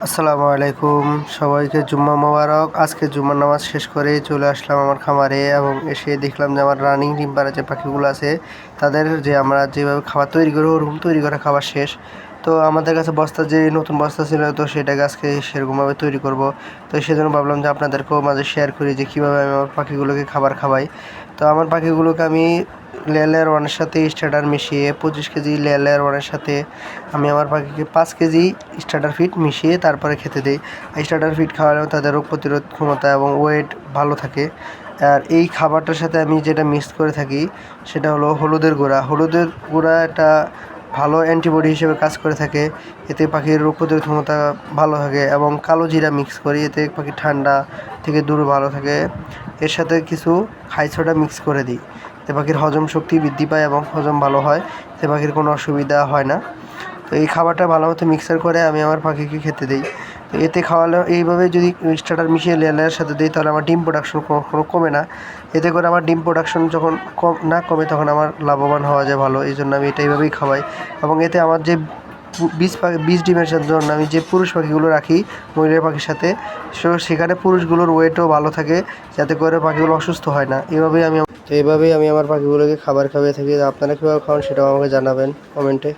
আসসালামু আলাইকুম, সবাইকে জুম্মা মোবারক। আজকে জুম্মার নামাজ শেষ করে চলে আসলাম আমার খামারে এবং এসে দেখলাম যে আমার রানিং ডিম পাড়া যে পাখিগুলো আছে তাদের যে আমরা যেভাবে খাবার তৈরি করি ওরকম তৈরি করা খাবার শেষ। তো আমাদের কাছে বস্তা যে নতুন বস্তা ছিল, তো সেটাকে আজকে সেরকমভাবে তৈরি করব। তো সেজন্য ভাবলাম যে আপনাদেরকেও মাঝে শেয়ার করি যে কীভাবে আমি আমার পাখিগুলোকে খাবার খাওয়াই। তো আমার পাখিগুলোকে আমি লেয়ার ওয়ানের সাথে স্টার্টার মিশিয়ে 25 কেজি লেয়ার ওয়ানের সাথে আমি আমার পাখিকে 5 কেজি স্টার্টার ফিড মিশিয়ে তারপরে খেতে দিই। স্টার্টার ফিড খাওয়ালেও তাদের রোগ প্রতিরোধ ক্ষমতা এবং ওয়েট ভালো থাকে। আর এই খাবারটার সাথে আমি যেটা মিক্স করে থাকি সেটা হলো হলুদের গুঁড়া। হলুদের গুঁড়া একটা ভালো অ্যান্টিবডি হিসেবে কাজ করে থাকে, এতে পাখির রোগ প্রতিরোধ ক্ষমতা ভালো থাকে। এবং কালো জিরা মিক্স করি, এতে পাখি ঠান্ডা থেকে দূর ভালো থাকে। এর সাথে কিছু খাই সোডা মিক্স করে দিই, এতে পাখির হজম শক্তি বৃদ্ধি পায় এবং হজম ভালো হয়, এতে পাখির কোনো অসুবিধা হয় না। তো এই খাবারটা ভালো মতো মিক্সার করে আমি আমার পাখিকে খেতে দিই। তো এতে খাওয়ালে এইভাবে যদি স্টার্টার মিশিয়ে লেয়ারের সাথে দিই তাহলে আমার ডিম প্রোডাকশন কখনো কমে না। এতে করে আমার ডিম প্রোডাকশন যখন কমে তখন আমার লাভবান হওয়া যায় ভালো। এই জন্য আমি এটা এইভাবেই খাওয়াই। এবং এতে আমার যে 20 ডিমের জন্য আমি যে পুরুষ পাখিগুলো রাখি মহিলা পাখির সাথে, সেখানে পুরুষগুলোর ওয়েটও ভালো থাকে, যাতে করে পাখিগুলো অসুস্থ হয় না। এইভাবেই আমি আমার পাখিগুলোকে খাবার খাইয়ে থাকি। আপনারা কীভাবে খাওয়ান সেটাও আমাকে জানাবেন কমেন্টে।